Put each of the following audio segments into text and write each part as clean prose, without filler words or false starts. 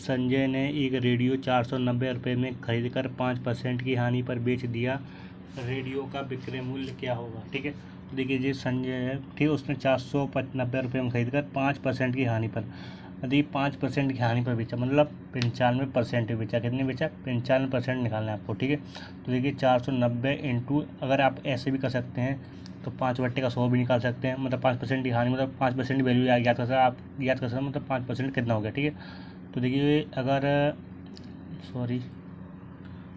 संजय ने एक रेडियो 490 रुपये में खरीदकर 5% की हानि पर बेच दिया, रेडियो का विक्रय मूल्य क्या होगा। ठीक है, तो देखिए जी संजय है, ठीक है, उसने 490 रुपये में खरीदकर 5% की हानि पर, यदि 5% की हानि पर बेचा मतलब 95% बेचा, कितने बेचा 95% निकालना है आपको। ठीक है, तो देखिए 490 इंटू, अगर आप ऐसे भी कर सकते हैं तो 5/100 भी निकाल सकते हैं, मतलब 5% की हानि मतलब 5% की वैल्यू याद कर सकते, आप याद कर सकते मतलब 5% कितना हो गया। ठीक है, तो देखिए अगर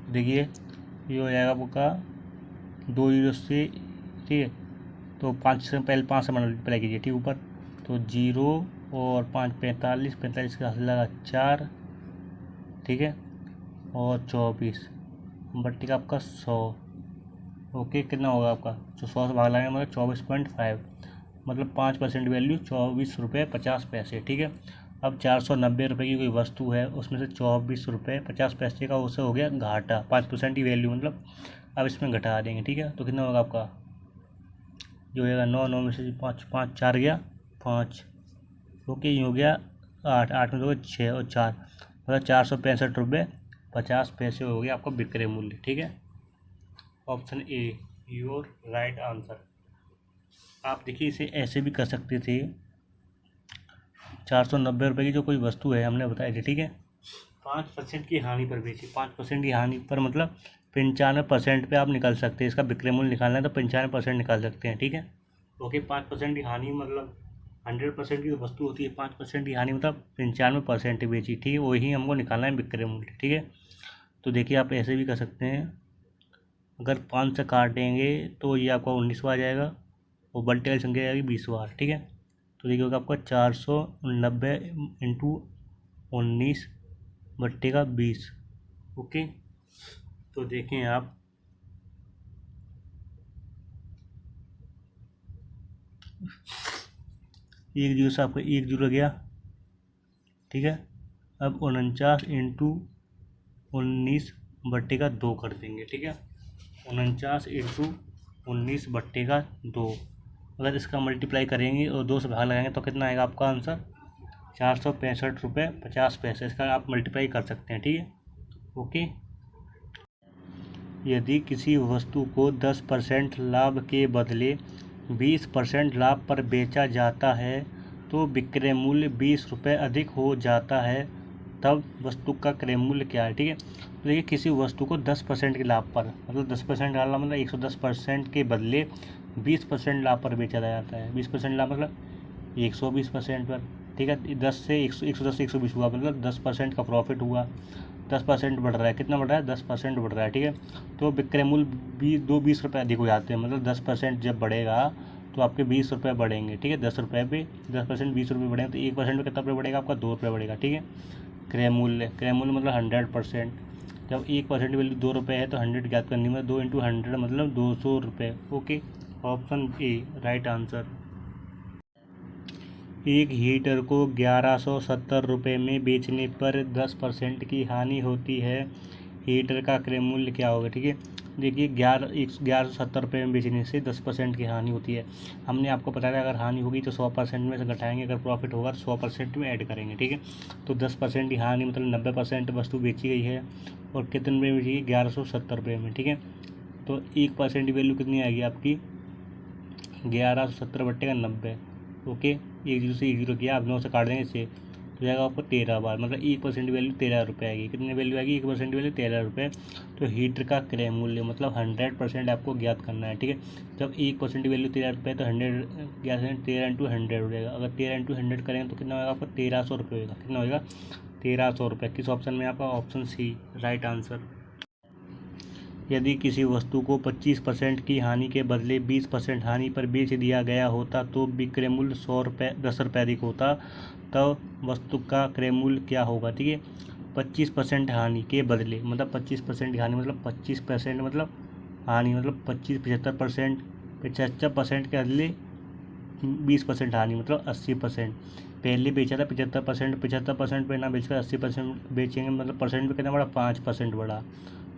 देखिए ये हो जाएगा आपका 2 जीरो से, ठीक है, तो 5 से पहले 5 से मल्टीप्लाई कीजिए, ठीक, ऊपर तो 0 और 5 45, 45 का लगा 4, ठीक है, और 24 बट्टी का आपका 100। ओके, कितना होगा आपका, जो 100 से भाग लगाएंगे मतलब 24.5, मतलब 5% वैल्यू 24 रुपये 50 पैसे। ठीक है, अब 490 रुपये की कोई वस्तु है, उसमें से 24 रुपये 50 पैसे का उससे हो गया घाटा, 5% की वैल्यू मतलब, अब इसमें घटा देंगे। ठीक है, तो कितना होगा आपका, जो होगा 9, 9 में से 5, 5 4 गया 5, ओके, ये हो गया 8, 8 में तो 6 और 4, मतलब 465 रुपये 50 पैसे हो गया आपका विक्रय मूल्य। ठीक है, option A your right answer. आप देखिए इसे ऐसे भी कर सकते थे, 490 रुपये की जो कोई वस्तु है हमने बताई थी, ठीक है, 5% की हानि पर बेची, 5% की हानि पर मतलब 95% पे आप निकाल सकते हैं, इसका विक्रय मूल्य निकालना है तो 95% निकाल सकते हैं। ठीक है, ओके, 5% की हानि मतलब 100% की वस्तु होती है, 5% की हानि मतलब 95% बेची, ठीक है, वही हमको निकालना है विक्रय मूल्य। ठीक है, तो देखिए आप ऐसे भी कर सकते हैं, अगर 5 से काटेंगे तो ये आपका 19वां आ जाएगा और बल्टे वाली संख्या आएगी 20वां। ठीक है, तो देखिए होगा आपका 490 इंटू 19 बट्टे का 20। ओके, तो देखें आप, एक जीरो से आपका 1 जीरो गया। ठीक है, अब 49 इंटू 19 बट्टे का 2 कर देंगे। ठीक है, 49 इंटू 19 बट्टे का 2, अगर इसका मल्टीप्लाई करेंगे और 2 से भाग लगाएंगे तो कितना आएगा आपका आंसर, 465 रुपये 50 पैसे, इसका आप मल्टीप्लाई कर सकते हैं। ठीक है, ओके, यदि किसी वस्तु को 10% लाभ के बदले 20% लाभ पर बेचा जाता है तो विक्रय मूल्य 20 रुपये अधिक हो जाता है, तब वस्तु का क्रय मूल्य क्या है। ठीक है, तो देखिए किसी वस्तु को 10% के लाभ पर, मतलब 10% डालना मतलब 110% के बदले 20% लाभ पर बेचा जाता है, 20% लाभ मतलब 120% पर। ठीक है, 10 से 110 से 120 हुआ, मतलब 10% का प्रॉफिट हुआ, 10% बढ़ रहा है, कितना बढ़ रहा है 10% बढ़ रहा है। ठीक है, तो विक्रय मूल्य 20 रुपये अधिक हो जाते हैं, मतलब 10% जब बढ़ेगा तो आपके 20 रुपये बढ़ेंगे। ठीक है, 10 रुपये पे 10% 20 रुपये बढ़ेंगे तो 1% में कितना रुपये बढ़ेगा आपका, 2 रुपये बढ़ेगा। ठीक है, क्रय मूल्य मतलब 100%, जब 1% की वैल्यू 2 रुपये है तो 100 ज्ञात करनी है, 2 इंटू 100 मतलब 200 रुपये। Okay, option A right answer. एक हीटर को 1170 रुपये में बेचने पर 10% की हानि होती है, हीटर का क्रय मूल्य क्या होगा। ठीक है, देखिए 1170 रुपये में बेचने से 10% की हानि होती है, हमने आपको बताया अगर हानि होगी तो 100% में से घटाएंगे, अगर प्रॉफिट होगा तो 100% में ऐड करेंगे। ठीक है, तो 10% की हानि मतलब 90% वस्तु बेची गई है और कितने रुपये में बेची गई, 1170 रुपये में। ठीक है, तो 1% की वैल्यू कितनी आएगी आपकी, 1170 बट्टे का 90। ओके, 1 जीरो से 1 जीरो किया, आप 9 से काट देंगे इससे तो जाएगा आपको 13 बार, मतलब 1% वैल्यू 13 रुपये आएगी, कितनी वैल्यू आएगी 1% वैल्यू 13 रुपये। तो हीटर का क्रय मूल्य मतलब 100% आपको ज्ञात करना है। ठीक है, जब 1% वैल्यू 13 रुपये तो 100 ज्ञात 13 इंटू 100 हो जाएगा, अगर 13 इंटू 100 करेंगे तो कितना होगा आपका 1300 रुपये होगा, कितना होगा 1300 रुपये। किस ऑप्शन में आपका, ऑप्शन सी राइट आंसर। यदि किसी वस्तु को 25% की हानि के बदले 20% हानि पर बेच दिया गया होता तो विक्रय मूल्य 10 रुपये अधिक होता, तब वस्तु का क्रय मूल्य क्या होगा। ठीक है, 25% हानि के बदले मतलब 25% की हानि मतलब 25% मतलब हानि मतलब 75% 75% के बदले 20% हानि मतलब 80%। पहले बेचा था 75%, 75% पे ना बेचकर 80% बेचेंगे, मतलब परसेंट पे कितना बढ़ा, 5% बढ़ा।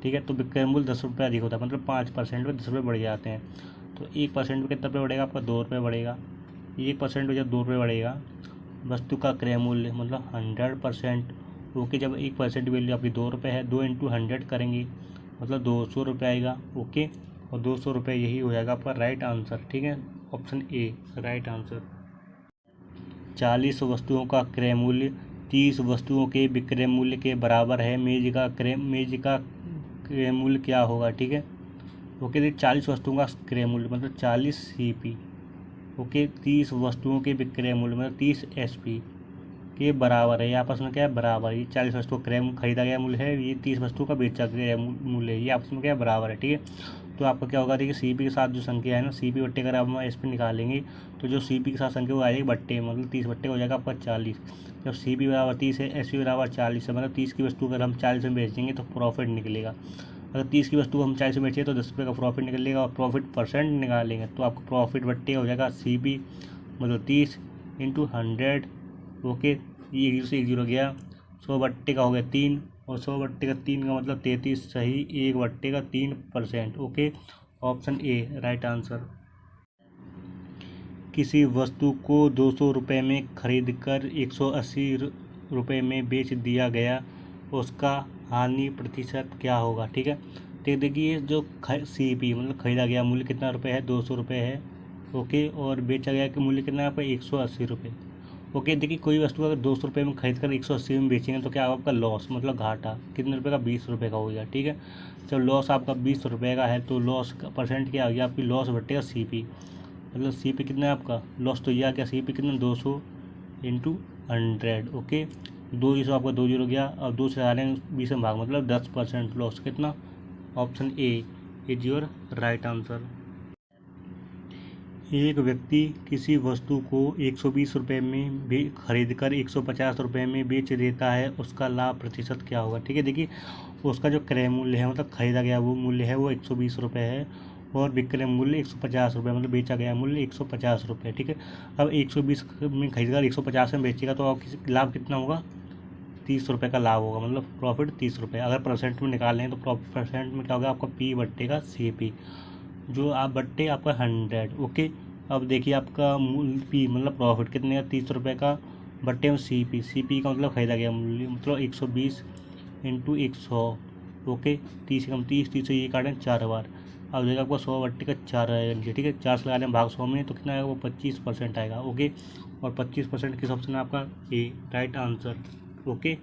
ठीक है, तो विक्रय मूल्य 10 रुपये अधिक होता है, मतलब 5% पे 10 रुपये बढ़ जाते हैं, तो 1% पे कितना रुपये बढ़ेगा आपका, 2 रुपये बढ़ेगा। 1% पे जब 2 रुपये बढ़ेगा, वस्तु का क्रय मूल्य मतलब 100% ओके। जब 1% वैल्यू आपकी 2 रुपये है, 2 इंटू 100 करेंगे मतलब 200 रुपये आएगा। ओके, और 200 रुपये यही हो जाएगा आपका राइट आंसर। ठीक है, ऑप्शन ए राइट आंसर। 40 वस्तुओं का क्रय मूल्य 30 वस्तुओं के विक्रय मूल्य के बराबर है। मेज का क्रय मूल्य क्या होगा? ठीक है, ओके। देखिए 40 वस्तुओं का क्रय मूल्य मतलब 40 CP, ओके। 30 वस्तुओं के विक्रय मूल्य मतलब 30 SP के बराबर है। ये आपस में क्या है? बराबर। ये 40 वस्तुओं का खरीदा गया मूल्य है, ये 30 वस्तुओं का बेचा गया मूल्य है, ये आपस में क्या है? बराबर है। ठीक है, तो आपका क्या होगा? देखिए CP के साथ जो संख्या है ना, CP बट्टे अगर आप SP निकालेंगे तो जो CP के साथ संख्या वो आ जाएगी बट्टे, मतलब 30 बट्टे हो जाएगा आपका 40। जब CP बराबर 30 है, SP बराबर 40 है, मतलब 30 की वस्तु अगर हम 40 में बेचेंगे तो प्रॉफिट निकलेगा। अगर 30 की वस्तु हम 40 में बेचेंगे तो 10 रुपये का प्रॉफिट निकलेगा, और प्रॉफिट परसेंट निकालेंगे तो आपका प्रॉफिट बट्टे हो जाएगा CP मतलब 30 इंटू 100। ओके, ये 1 से 1 0 गया, 100 बट्टे का हो गया 3, और 100 बट्टे का 3 का मतलब 33 सही, 1 बट्टे का 3%। Okay, option A right answer. किसी वस्तु को 200 रुपये में खरीद कर 180 रुपये में बेच दिया गया, उसका हानि प्रतिशत क्या होगा? ठीक है, तो देखिए जो CP मतलब खरीदा गया मूल्य कितना रुपये है? 200 रुपये है। ओके, और बेचा गया कि मूल्य कितना है आपका? 180 रुपये। ओके, देखिए कोई वस्तु अगर 200 रुपये में खरीद कर 180 में बेचेंगे तो क्या होगा? आपका लॉस मतलब घाटा कितने रुपये का? 20 रुपये का हो गया। ठीक है, जब लॉस आपका 20 रुपये का है तो लॉस का परसेंट क्या आ गया? आपकी लॉस बटेगा CP, मतलब CP कितना है आपका? लॉस तो यह क्या? CP कितना? 200 इंटू 100। ओके, 2 जीरो आपका 2 जीरो गया, अब 2 से आ रहे हैं 20 में भाग मतलब 10% लॉस। कितना? Option A is your right answer. एक व्यक्ति किसी वस्तु को 120 रुपये में भी खरीद कर 150 रुपये में बेच देता है, उसका लाभ प्रतिशत क्या होगा? ठीक है, देखिए उसका जो क्रय मूल्य है मतलब खरीदा गया वो मूल्य है वो 120 रुपये है, और विक्रय मूल्य 150 रुपये मतलब बेचा गया मूल्य 150 रुपये। ठीक है, अब 120 में खरीद कर 150 में बेचेगा तो आप लाभ कितना होगा? 30 रुपये का लाभ होगा, मतलब प्रॉफिट 30 रुपये। अगर परसेंट में निकाल लें तो परसेंट में क्या होगा? आपका P बट्टे का CP, जो आप बट्टे आपका 100। ओके, अब देखिए आपका मूल्य P मतलब प्रॉफिट कितने का? 30 रुपये का बट्टे में CP का मतलब खरीदा गया मूल्य मतलब 120 इंटू 100। ओके, 30 कम 30, 30 से ये काटें 4 बार, अब देखिए आपको 100 बट्टे का 4 आएगा नीचे। ठीक है, 4 से लगा लें भाग 100 में तो कितना आएगा? वो 25% आएगा। ओके, और 25% किस ऑप्शन है आपका? ए राइट आंसर। ओके।